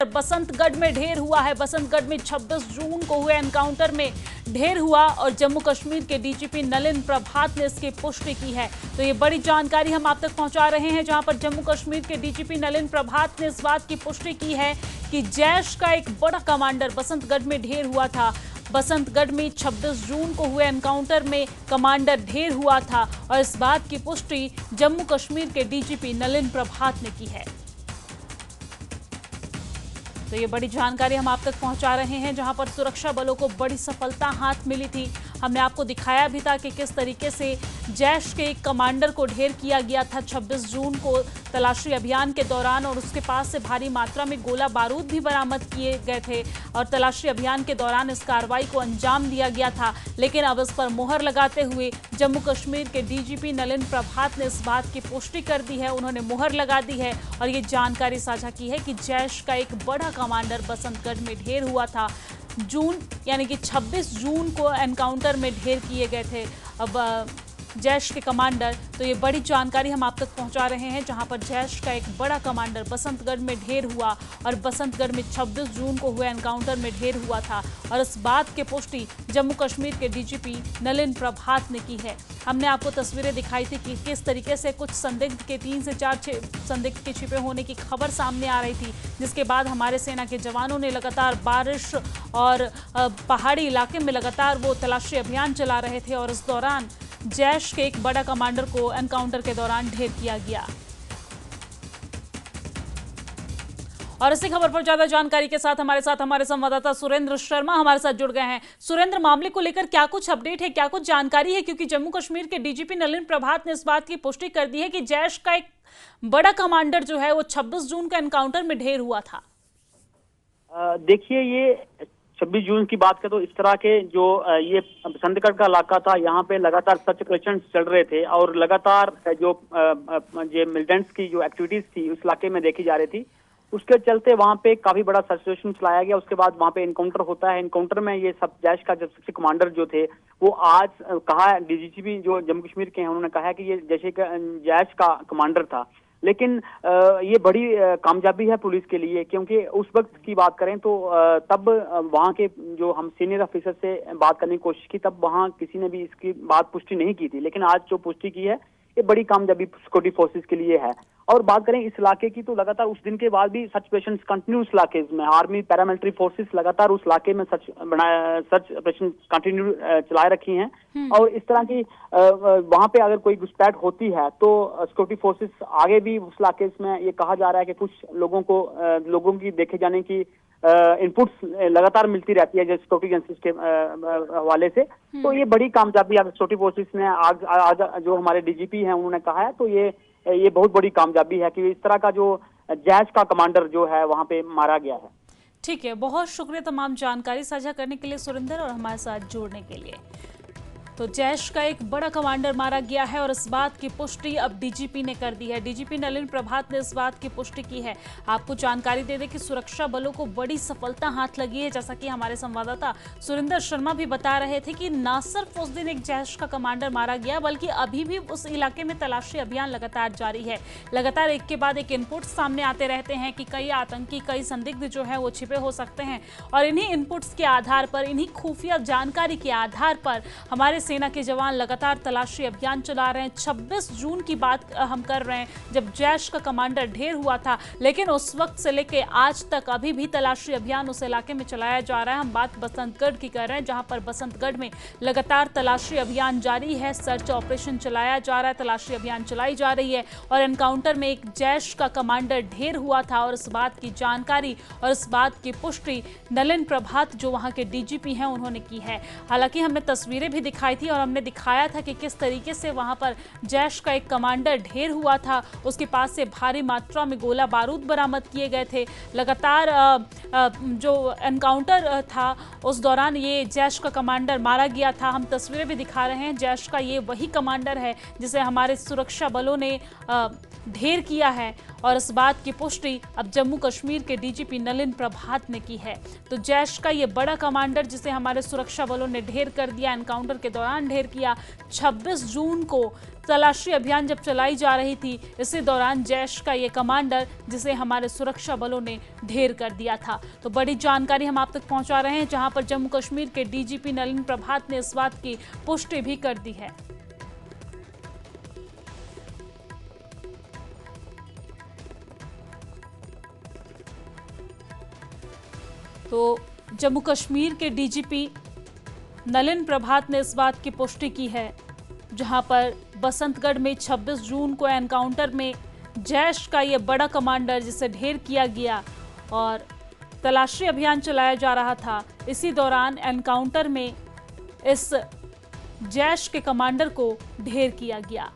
बसंतगढ़ में ढेर हुआ है। बसंतगढ़ में 26 जून को हुए एनकाउंटर में ढेर हुआ और जम्मू कश्मीर के डीजीपी नलिन प्रभात ने इसकी पुष्टि की है। तो ये बड़ी जानकारी हम आप तक पहुंचा रहे हैं, जहां पर जम्मू कश्मीर के डीजीपी नलिन प्रभात ने इस बात की पुष्टि की है कि जैश का एक बड़ा कमांडर बसंतगढ़ में ढेर हुआ था। बसंतगढ़ में 26 जून को हुए एनकाउंटर में कमांडर ढेर हुआ था और इस बात की पुष्टि जम्मू कश्मीर के डीजीपी नलिन प्रभात ने की है। तो ये बड़ी जानकारी हम आप तक पहुंचा रहे हैं, जहां पर सुरक्षा बलों को बड़ी सफलता हाथ मिली थी। हमने आपको दिखाया भी था कि किस तरीके से जैश के एक कमांडर को ढेर किया गया था 26 जून को तलाशी अभियान के दौरान, और उसके पास से भारी मात्रा में गोला बारूद भी बरामद किए गए थे और तलाशी अभियान के दौरान इस कार्रवाई को अंजाम दिया गया था। लेकिन अब इस पर मुहर लगाते हुए जम्मू कश्मीर के डीजीपी नलिन प्रभात ने इस बात की पुष्टि कर दी है, उन्होंने मुहर लगा दी है और ये जानकारी साझा की है कि जैश का एक बड़ा कमांडर बसंतगढ़ में ढेर हुआ था। जून यानी कि 26 जून को एनकाउंटर में ढेर किए गए थे अब जैश के कमांडर। तो ये बड़ी जानकारी हम आप तक पहुंचा रहे हैं, जहां पर जैश का एक बड़ा कमांडर बसंतगढ़ में ढेर हुआ और बसंतगढ़ में 26 जून को हुए एनकाउंटर में ढेर हुआ था और इस बात की पुष्टि जम्मू कश्मीर के डीजीपी नलिन प्रभात ने की है। हमने आपको तस्वीरें दिखाई थी कि किस तरीके से कुछ संदिग्ध के 3 से 4 संदिग्ध के छिपे होने की खबर सामने आ रही थी, जिसके बाद हमारे सेना के जवानों ने लगातार बारिश और पहाड़ी इलाके में लगातार वो तलाशी अभियान चला रहे थे और इस दौरान जैश के एक बड़ा कमांडर को एनकाउंटर के दौरान ढेर किया गया। और इसी खबर पर ज्यादा जानकारी के साथ हमारे संवाददाता सुरेंद्र शर्मा हमारे साथ जुड़ गए हैं। सुरेंद्र, मामले को लेकर क्या कुछ अपडेट है, क्या कुछ जानकारी है? क्योंकि जम्मू कश्मीर के डीजीपी नलिन प्रभात ने इस बात की पुष्टि कर दी है कि जैश का एक बड़ा कमांडर जो है वो 26 जून का एनकाउंटर में ढेर हुआ था। देखिए, ये 26 जून की बात करें तो इस तरह के जो ये बसंतगढ़ का इलाका था, यहाँ पे लगातार सर्च ऑपरेशन चल रहे थे और लगातार जो मिलिटेंट्स की जो एक्टिविटीज थी उस इलाके में देखी जा रही थी। उसके चलते वहाँ पे काफी बड़ा सर्च ऑपरेशन चलाया गया। उसके बाद वहाँ पे एनकाउंटर होता है। एनकाउंटर में ये सब जैश का जो सबसे कमांडर जो थे वो आज कहा, डीजीपी जो जम्मू कश्मीर के हैं उन्होंने कहा कि ये जैसे जैश का कमांडर था। लेकिन ये बड़ी कामयाबी है पुलिस के लिए, क्योंकि उस वक्त की बात करें तो तब वहाँ के जो हम सीनियर ऑफिसर से बात करने की कोशिश की, तब वहाँ किसी ने भी इसकी बात पुष्टि नहीं की थी। लेकिन आज जो पुष्टि की है ये बड़ी कामयाबी सिक्योरिटी फोर्सेस के लिए है। और बात करें इस इलाके की तो लगातार उस दिन के बाद भी सर्च ऑपरेशन कंटिन्यू इस इलाके में, आर्मी पैरामिलिट्री फोर्सेस लगातार उस इलाके में सर्च ऑपरेशन कंटिन्यू चलाए रखी हैं। और इस तरह की वहां पे अगर कोई घुसपैठ होती है तो सिक्योरिटी फोर्सेस आगे भी उस इलाके में, ये कहा जा रहा है कि कुछ लोगों की देखे जाने की इनपुट्स लगातार मिलती रहती है जैसे सिक्योरिटी एजेंसीज के हवाले से। तो ये बड़ी कामयाबी अगर सिक्योरिटी फोर्सेस ने आज जो हमारे डीजीपी हैं उन्होंने कहा है, तो ये बहुत बड़ी कामयाबी है कि इस तरह का जो जैश का कमांडर जो है वहां पे मारा गया है। ठीक है, बहुत शुक्रिया तमाम जानकारी साझा करने के लिए सुरेंद्र और हमारे साथ जोड़ने के लिए। तो जैश का एक बड़ा कमांडर मारा गया है और इस बात की पुष्टि अब डीजीपी ने कर दी है। डीजीपी नलिन प्रभात ने इस बात की पुष्टि की है। आपको जानकारी दे दें कि सुरक्षा बलों को बड़ी सफलता हाथ लगी है, जैसा कि हमारे संवाददाता सुरेंद्र शर्मा भी बता रहे थे कि न सिर्फ उस दिन एक जैश का कमांडर मारा गया, बल्कि अभी भी उस इलाके में तलाशी अभियान लगातार जारी है। लगातार एक के बाद एक इनपुट सामने आते रहते हैं कि कई आतंकी, कई संदिग्ध जो है वो छिपे हो सकते हैं और इन्हीं इनपुट्स के आधार पर, इन्हीं खुफिया जानकारी के आधार पर हमारे सेना के जवान लगातार तलाशी अभियान चला रहे हैं। 26 जून की बात हम कर रहे हैं जब जैश का कमांडर ढेर हुआ था, लेकिन उस वक्त से लेके आज तक अभी भी तलाशी अभियान उस इलाके में चलाया जा रहा है। हम बात बसंतगढ़ की कर रहे हैं, जहां पर बसंतगढ़ में लगातार तलाशी अभियान जारी है, सर्च ऑपरेशन चलाया जा रहा है, तलाशी अभियान चलाई जा रही है और एनकाउंटर में एक जैश का कमांडर ढेर हुआ था और इस बात की जानकारी और इस बात की पुष्टि नलिन प्रभात जो वहां के डीजीपी हैं उन्होंने की है। हालांकि हमने तस्वीरें भी दिखाई थी और हमने दिखाया था कि किस तरीके से वहां पर जैश का एक कमांडर ढेर हुआ था, उसके पास से भारी मात्रा में गोला बारूद बरामद किए गए थे। लगातार जो एनकाउंटर था उस दौरान ये जैश का कमांडर मारा गया था। हम तस्वीरें भी दिखा रहे हैं, जैश का ये वही कमांडर है जिसे हमारे सुरक्षा बलों ने ढेर किया है और इस बात की पुष्टि अब जम्मू कश्मीर के डीजीपी नलिन प्रभात ने की है। तो जैश का ये बड़ा कमांडर जिसे हमारे सुरक्षा बलों ने ढेर कर दिया, एनकाउंटर के दौरान ढेर किया, 26 जून को तलाशी अभियान जब चलाई जा रही थी, इसी दौरान जैश का ये कमांडर, जिसे हमारे सुरक्षा बलों ने ढेर कर दिया था। तो बड़ी जानकारी हम आप तक पहुंचा रहे हैं, जहां पर जम्मू कश्मीर के डीजीपी नलिन प्रभात ने इस बात की पुष्टि भी कर दी है। तो जम्मू कश्मीर के डीजीपी नलिन प्रभात ने इस बात की पुष्टि की है, जहां पर बसंतगढ़ में 26 जून को एनकाउंटर में जैश का ये बड़ा कमांडर, जिसे ढेर किया गया और तलाशी अभियान चलाया जा रहा था, इसी दौरान एनकाउंटर में इस जैश के कमांडर को ढेर किया गया।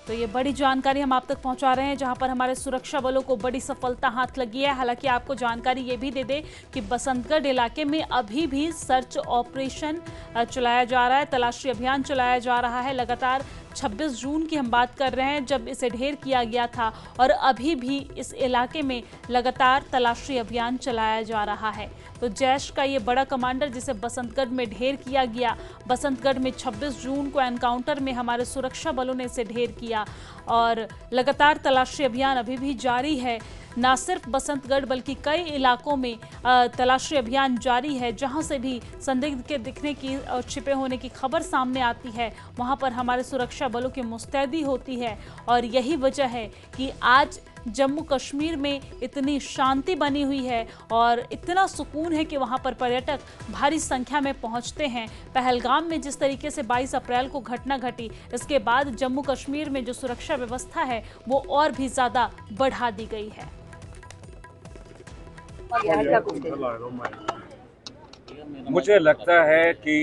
तो ये बड़ी जानकारी हम आप तक पहुंचा रहे हैं, जहां पर हमारे सुरक्षा बलों को बड़ी सफलता हाथ लगी है। हालांकि आपको जानकारी ये भी दे दें कि बसंतगढ़ इलाके में अभी भी सर्च ऑपरेशन चलाया जा रहा है, तलाशी अभियान चलाया जा रहा है। लगातार 26 जून की हम बात कर रहे हैं जब इसे ढेर किया गया था, और अभी भी इस इलाके में लगातार तलाशी अभियान चलाया जा रहा है। तो जैश का ये बड़ा कमांडर, जिसे बसंतगढ़ में ढेर किया गया, बसंतगढ़ में 26 जून को एनकाउंटर में हमारे सुरक्षा बलों ने इसे ढेर किया, और लगातार तलाशी अभियान अभी भी जारी है। न सिर्फ बसंतगढ़ बल्कि कई इलाकों में तलाशी अभियान जारी है। जहां से भी संदिग्ध के दिखने की और छिपे होने की खबर सामने आती है, वहां पर हमारे सुरक्षा बलों की मुस्तैदी होती है। और यही वजह है कि आज जम्मू कश्मीर में इतनी शांति बनी हुई है और इतना सुकून है कि वहां पर पर्यटक भारी संख्या में पहुंचते हैं। पहलगाम में जिस तरीके से 22 अप्रैल को घटना घटी, इसके बाद जम्मू कश्मीर में जो सुरक्षा व्यवस्था है वो और भी ज़्यादा बढ़ा दी गई है। मुझे लगता है कि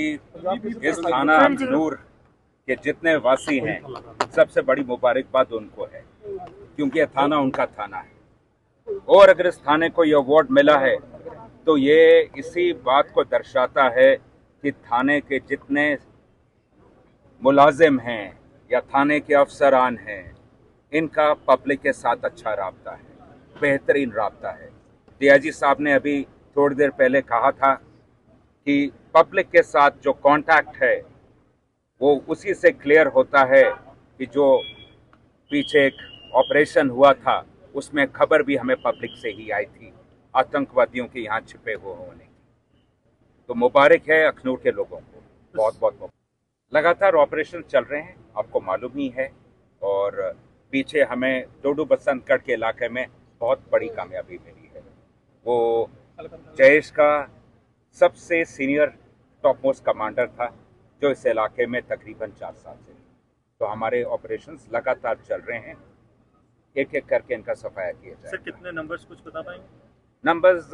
इस थाना अखनूर के जितने वासी हैं, सबसे बड़ी मुबारकबाद उनको है, क्योंकि यह थाना उनका थाना है। और अगर इस थाने को ये अवार्ड मिला है तो ये इसी बात को दर्शाता है कि थाने के जितने मुलाजिम हैं या थाने के अफसरान हैं, इनका पब्लिक के साथ अच्छा राब्ता है, बेहतरीन राब्ता है। डीआईजी साहब ने अभी थोड़ी देर पहले कहा था कि पब्लिक के साथ जो कांटेक्ट है वो उसी से क्लियर होता है कि जो पीछे एक ऑपरेशन हुआ था उसमें खबर भी हमें पब्लिक से ही आई थी, आतंकवादियों के यहाँ छिपे हुए होने की। तो मुबारक है अखनूर के लोगों को, बहुत बहुत मुबारक। लगातार ऑपरेशन चल रहे हैं, आपको मालूम ही है, और पीछे हमें डोडू बसंतगढ़ के इलाके में बहुत बड़ी कामयाबी मिली है। वो जैश का सबसे सीनियर टॉप मोस्ट कमांडर था, जो इस इलाके में तकरीबन 4 साल से। तो हमारे ऑपरेशंस लगातार चल रहे हैं, एक एक करके इनका सफाया किया जाए। सर, कितने नंबर्स कुछ बता पाएंगे? नंबर्स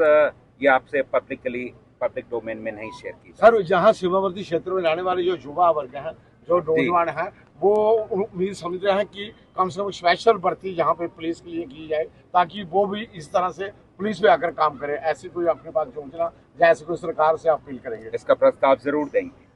ये आपसे पब्लिक डोमेन में नहीं शेयर की। सर, जहाँ सीमावर्ती क्षेत्रों में रहने वाले जो युवा वर्ग हैं, जो नौजवान हैं, वो उम्मीद समझ रहे हैं कि कम से कम स्पेशल भर्ती यहाँ पे पुलिस के लिए की जाए, ताकि वो भी इस तरह से पुलिस में आकर काम करे। ऐसी कोई अपने पास योजना, जैसे कोई सरकार से अपील करेंगे? इसका प्रस्ताव जरूर देंगे।